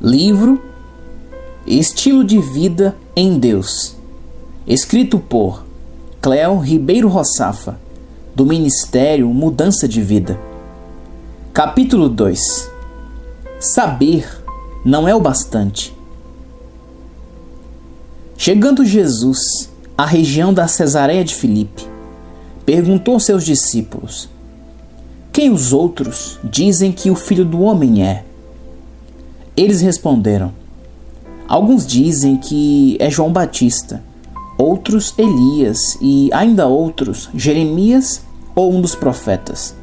Livro Estilo de Vida em Deus, escrito por Cléo Ribeiro Roçafa, do Ministério Mudança de Vida. Capítulo 2. Saber não é o bastante. Chegando Jesus à região da Cesareia de Filipe, perguntou aos seus discípulos: quem os outros dizem que o Filho do Homem é? Eles responderam: alguns dizem que é João Batista, outros Elias e ainda outros Jeremias ou um dos profetas.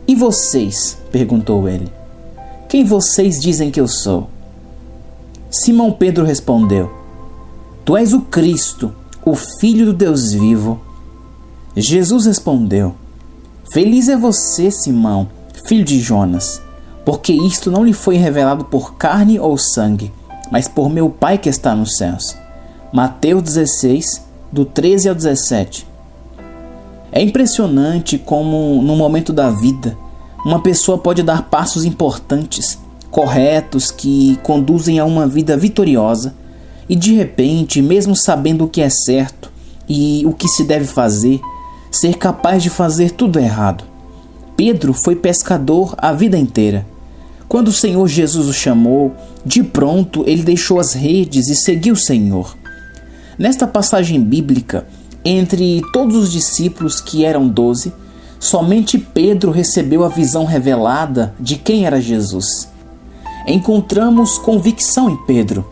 E vocês? Perguntou ele. Quem vocês dizem que eu sou? Simão Pedro respondeu: tu és o Cristo, o Filho do Deus vivo. Jesus respondeu: feliz é você, Simão, filho de Jonas, porque isto não lhe foi revelado por carne ou sangue, mas por meu Pai que está nos céus. Mateus 16, do 13 ao 17. É impressionante como, no momento da vida, uma pessoa pode dar passos importantes, corretos, que conduzem a uma vida vitoriosa, e de repente, mesmo sabendo o que é certo e o que se deve fazer, ser capaz de fazer tudo errado. Pedro foi pescador a vida inteira. Quando o Senhor Jesus o chamou, de pronto ele deixou as redes e seguiu o Senhor. Nesta passagem bíblica, entre todos os discípulos que eram 12, somente Pedro recebeu a visão revelada de quem era Jesus. Encontramos convicção em Pedro.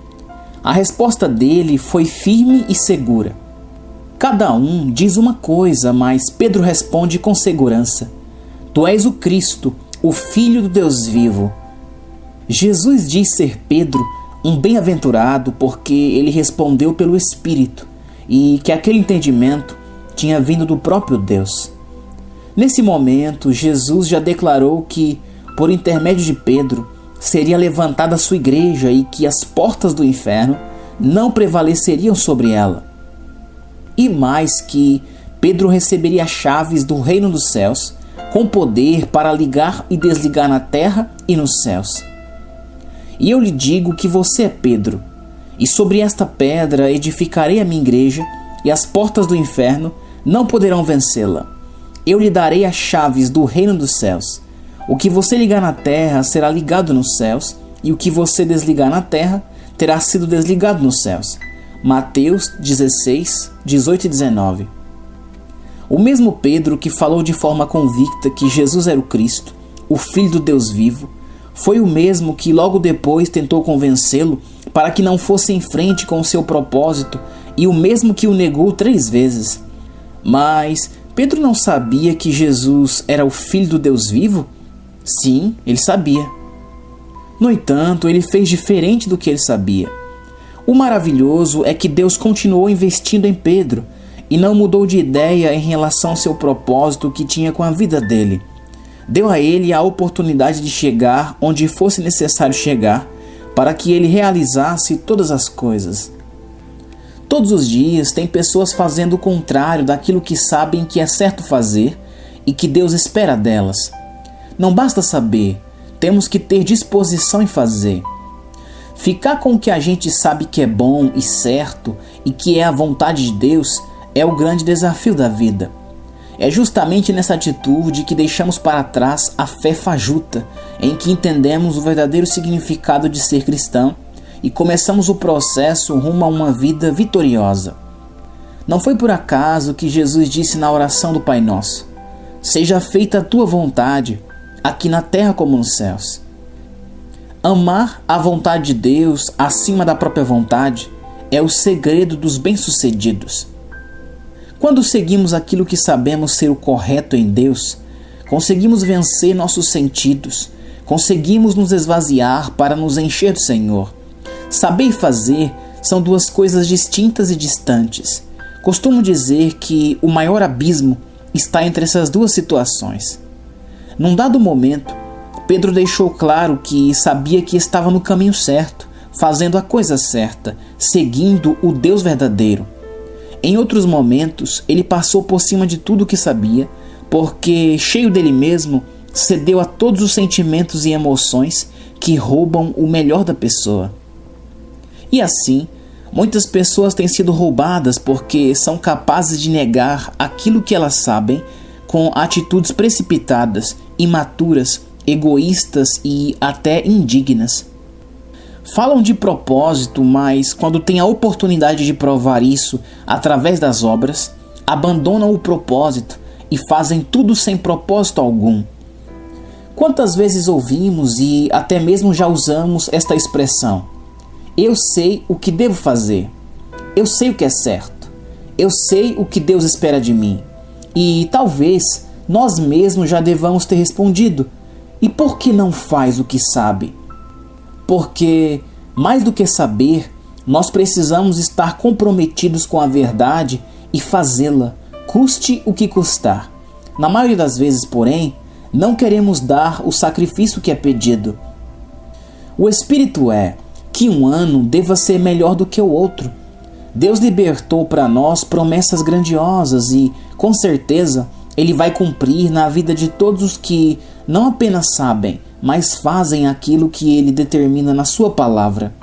A resposta dele foi firme e segura. Cada um diz uma coisa, mas Pedro responde com segurança: tu és o Cristo, o Filho do Deus vivo. Jesus diz ser Pedro um bem-aventurado porque ele respondeu pelo Espírito e que aquele entendimento tinha vindo do próprio Deus. Nesse momento, Jesus já declarou que, por intermédio de Pedro, seria levantada a sua igreja e que as portas do inferno não prevaleceriam sobre ela. E mais que Pedro receberia as chaves do reino dos céus, com poder para ligar e desligar na terra e nos céus. E eu lhe digo que você é Pedro, e sobre esta pedra edificarei a minha igreja, e as portas do inferno não poderão vencê-la. Eu lhe darei as chaves do reino dos céus. O que você ligar na terra será ligado nos céus, e o que você desligar na terra terá sido desligado nos céus. Mateus 16, 18 e 19. O mesmo Pedro que falou de forma convicta que Jesus era o Cristo, o Filho do Deus vivo, foi o mesmo que logo depois tentou convencê-lo para que não fosse em frente com o seu propósito e o mesmo que o negou 3 vezes. Mas Pedro não sabia que Jesus era o Filho do Deus vivo? Sim, ele sabia. No entanto, ele fez diferente do que ele sabia. O maravilhoso é que Deus continuou investindo em Pedro e não mudou de ideia em relação ao seu propósito que tinha com a vida dele. Deu a ele a oportunidade de chegar onde fosse necessário chegar para que ele realizasse todas as coisas. Todos os dias tem pessoas fazendo o contrário daquilo que sabem que é certo fazer e que Deus espera delas. Não basta saber, temos que ter disposição em fazer. Ficar com o que a gente sabe que é bom e certo e que é a vontade de Deus é o grande desafio da vida. É justamente nessa atitude que deixamos para trás a fé fajuta, em que entendemos o verdadeiro significado de ser cristão e começamos o processo rumo a uma vida vitoriosa. Não foi por acaso que Jesus disse na oração do Pai Nosso: seja feita a tua vontade, aqui na terra como nos céus. Amar a vontade de Deus acima da própria vontade é o segredo dos bem-sucedidos. Quando seguimos aquilo que sabemos ser o correto em Deus, conseguimos vencer nossos sentidos, conseguimos nos esvaziar para nos encher do Senhor. Saber e fazer são 2 coisas distintas e distantes. Costumo dizer que o maior abismo está entre essas 2 situações. Num dado momento, Pedro deixou claro que sabia que estava no caminho certo, fazendo a coisa certa, seguindo o Deus verdadeiro. Em outros momentos, ele passou por cima de tudo o que sabia, porque, cheio dele mesmo, cedeu a todos os sentimentos e emoções que roubam o melhor da pessoa. E assim, muitas pessoas têm sido roubadas porque são capazes de negar aquilo que elas sabem com atitudes precipitadas, imaturas, egoístas e até indignas. Falam de propósito, mas quando têm a oportunidade de provar isso através das obras, abandonam o propósito e fazem tudo sem propósito algum. Quantas vezes ouvimos e até mesmo já usamos esta expressão: eu sei o que devo fazer, eu sei o que é certo, eu sei o que Deus espera de mim. E talvez nós mesmos já devamos ter respondido: e por que não faz o que sabe? Porque, mais do que saber, nós precisamos estar comprometidos com a verdade e fazê-la, custe o que custar. Na maioria das vezes, porém, não queremos dar o sacrifício que é pedido. O espírito é que um ano deva ser melhor do que o outro. Deus libertou para nós promessas grandiosas e, com certeza, Ele vai cumprir na vida de todos os que não apenas sabem, mas fazem aquilo que Ele determina na Sua palavra.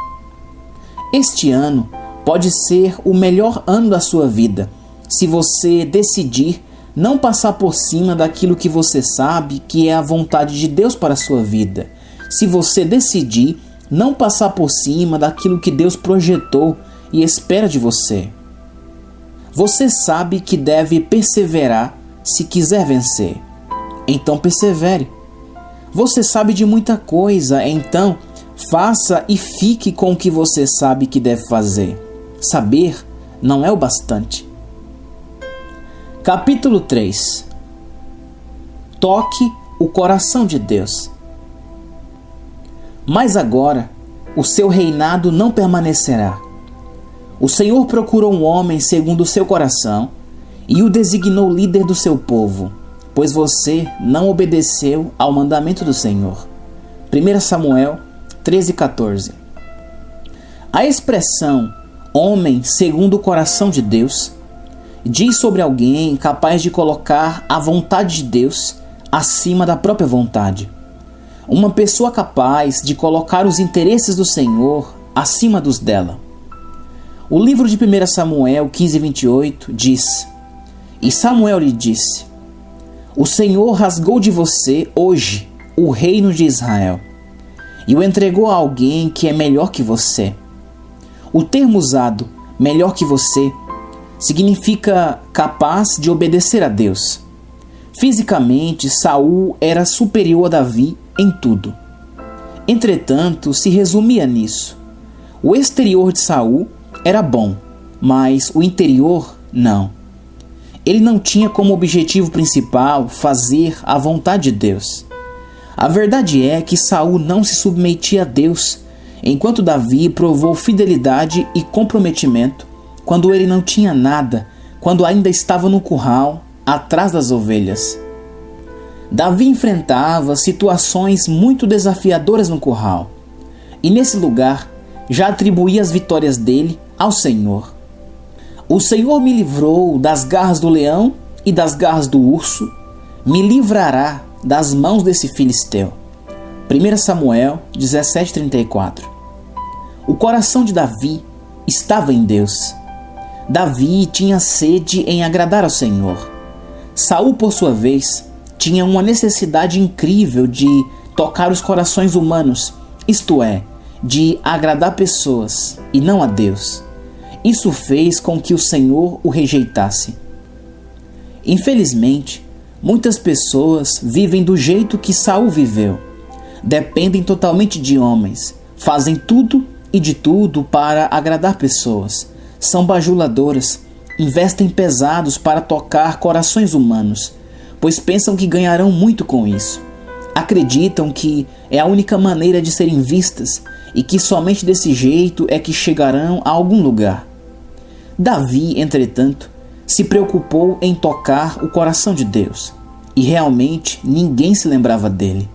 Este ano pode ser o melhor ano da sua vida, se você decidir não passar por cima daquilo que você sabe que é a vontade de Deus para a sua vida. Se você decidir não passar por cima daquilo que Deus projetou e espera de você. Você sabe que deve perseverar se quiser vencer. Então persevere. Você sabe de muita coisa, então faça e fique com o que você sabe que deve fazer. Saber não é o bastante. Capítulo 3. Toque o coração de Deus. Mas agora o seu reinado não permanecerá. O Senhor procurou um homem segundo o seu coração e o designou líder do seu povo, pois você não obedeceu ao mandamento do Senhor. 1 Samuel 13:14. A expressão homem segundo o coração de Deus diz sobre alguém capaz de colocar a vontade de Deus acima da própria vontade. Uma pessoa capaz de colocar os interesses do Senhor acima dos dela. O livro de 1 Samuel 15:28 diz: E Samuel lhe disse: O Senhor rasgou de você hoje o reino de Israel e o entregou a alguém que é melhor que você. O termo usado, melhor que você, significa capaz de obedecer a Deus. Fisicamente, Saul era superior a Davi em tudo. Entretanto, se resumia nisso. O exterior de Saul era bom, mas o interior não. Ele não tinha como objetivo principal fazer a vontade de Deus. A verdade é que Saul não se submetia a Deus, enquanto Davi provou fidelidade e comprometimento quando ele não tinha nada, quando ainda estava no curral, atrás das ovelhas. Davi enfrentava situações muito desafiadoras no curral, e nesse lugar já atribuía as vitórias dele ao Senhor. O Senhor me livrou das garras do leão e das garras do urso, me livrará das mãos desse filisteu. 1 Samuel 17:34. O coração de Davi estava em Deus. Davi tinha sede em agradar ao Senhor. Saul, por sua vez, tinha uma necessidade incrível de tocar os corações humanos, isto é, de agradar pessoas e não a Deus. Isso fez com que o Senhor o rejeitasse. Infelizmente, muitas pessoas vivem do jeito que Saul viveu. Dependem totalmente de homens, fazem tudo e de tudo para agradar pessoas. São bajuladoras, investem pesados para tocar corações humanos, pois pensam que ganharão muito com isso. Acreditam que é a única maneira de serem vistas e que somente desse jeito é que chegarão a algum lugar. Davi, entretanto, se preocupou em tocar o coração de Deus, e realmente ninguém se lembrava dele.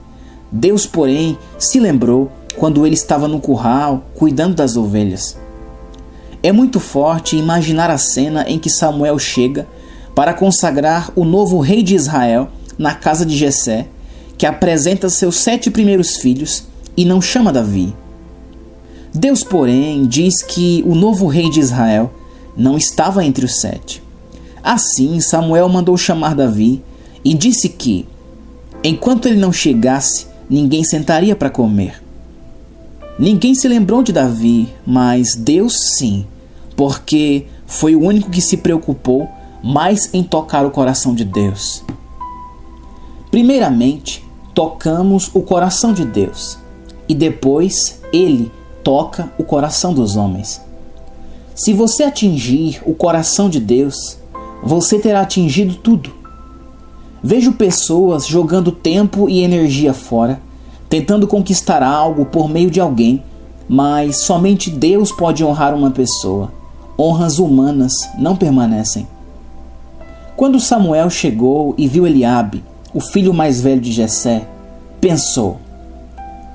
Deus, porém, se lembrou quando ele estava no curral, cuidando das ovelhas. É muito forte imaginar a cena em que Samuel chega para consagrar o novo rei de Israel na casa de Jessé, que apresenta seus 7 primeiros filhos e não chama Davi. Deus, porém, diz que o novo rei de Israel não estava entre os 7. Assim, Samuel mandou chamar Davi e disse que, enquanto ele não chegasse, ninguém sentaria para comer. Ninguém se lembrou de Davi, mas Deus sim, porque foi o único que se preocupou mais em tocar o coração de Deus. Primeiramente, tocamos o coração de Deus, e depois Ele toca o coração dos homens. Se você atingir o coração de Deus, você terá atingido tudo. Vejo pessoas jogando tempo e energia fora, tentando conquistar algo por meio de alguém, mas somente Deus pode honrar uma pessoa. Honras humanas não permanecem. Quando Samuel chegou e viu Eliabe, o filho mais velho de Jessé, pensou: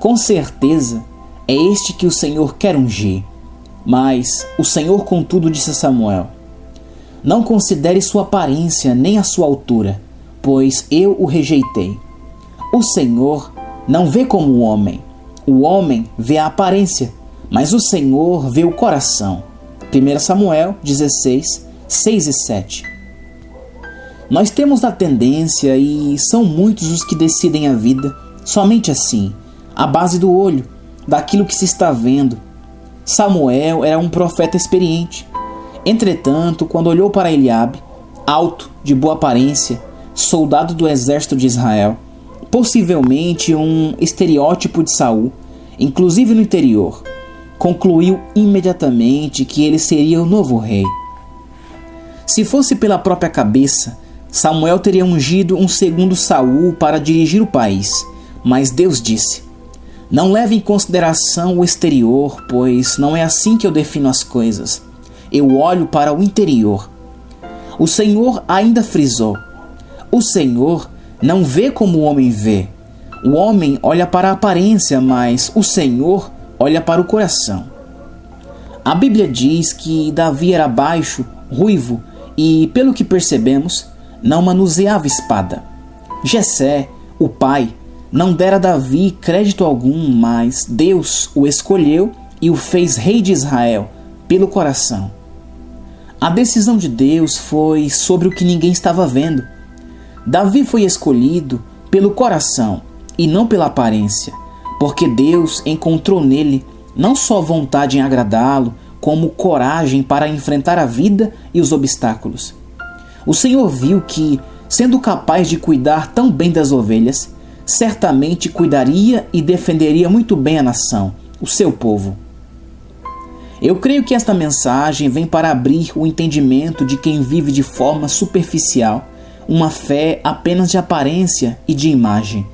com certeza é este que o Senhor quer ungir. Mas o Senhor, contudo, disse a Samuel: não considere sua aparência nem a sua altura, pois eu o rejeitei. O Senhor não vê como o homem vê a aparência, mas o Senhor vê o coração. 1 Samuel 16, 6 e 7. Nós temos a tendência, e são muitos os que decidem a vida somente assim, à base do olho, daquilo que se está vendo. Samuel era um profeta experiente. Entretanto, quando olhou para Eliabe, alto, de boa aparência, soldado do exército de Israel, possivelmente um estereótipo de Saul, inclusive no interior, concluiu imediatamente que ele seria o novo rei. Se fosse pela própria cabeça, Samuel teria ungido um segundo Saul para dirigir o país, mas Deus disse: não leve em consideração o exterior, pois não é assim que eu defino as coisas. Eu olho para o interior. O Senhor ainda frisou: o Senhor não vê como o homem vê. O homem olha para a aparência, mas o Senhor olha para o coração. A Bíblia diz que Davi era baixo, ruivo e, pelo que percebemos, não manuseava espada. Jessé, o pai, não dera a Davi crédito algum, mas Deus o escolheu e o fez rei de Israel pelo coração. A decisão de Deus foi sobre o que ninguém estava vendo. Davi foi escolhido pelo coração e não pela aparência, porque Deus encontrou nele não só vontade em agradá-lo, como coragem para enfrentar a vida e os obstáculos. O Senhor viu que, sendo capaz de cuidar tão bem das ovelhas, certamente cuidaria e defenderia muito bem a nação, o seu povo. Eu creio que esta mensagem vem para abrir o entendimento de quem vive de forma superficial, uma fé apenas de aparência e de imagem.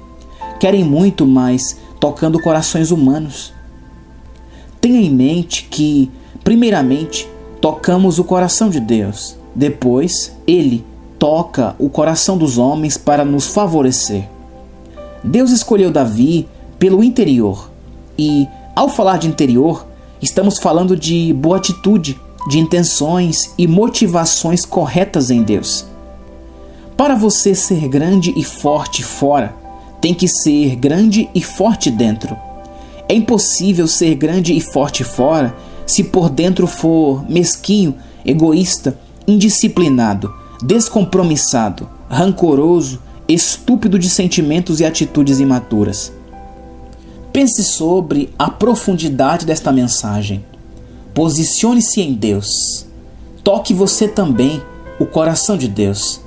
Querem muito, mas tocando corações humanos. Tenha em mente que, primeiramente, tocamos o coração de Deus. Depois, Ele toca o coração dos homens para nos favorecer. Deus escolheu Davi pelo interior. E, ao falar de interior, estamos falando de boa atitude, de intenções e motivações corretas em Deus. Para você ser grande e forte fora, tem que ser grande e forte dentro. É impossível ser grande e forte fora se por dentro for mesquinho, egoísta, indisciplinado, descompromissado, rancoroso, estúpido de sentimentos e atitudes imaturas. Pense sobre a profundidade desta mensagem. Posicione-se em Deus. Toque você também o coração de Deus.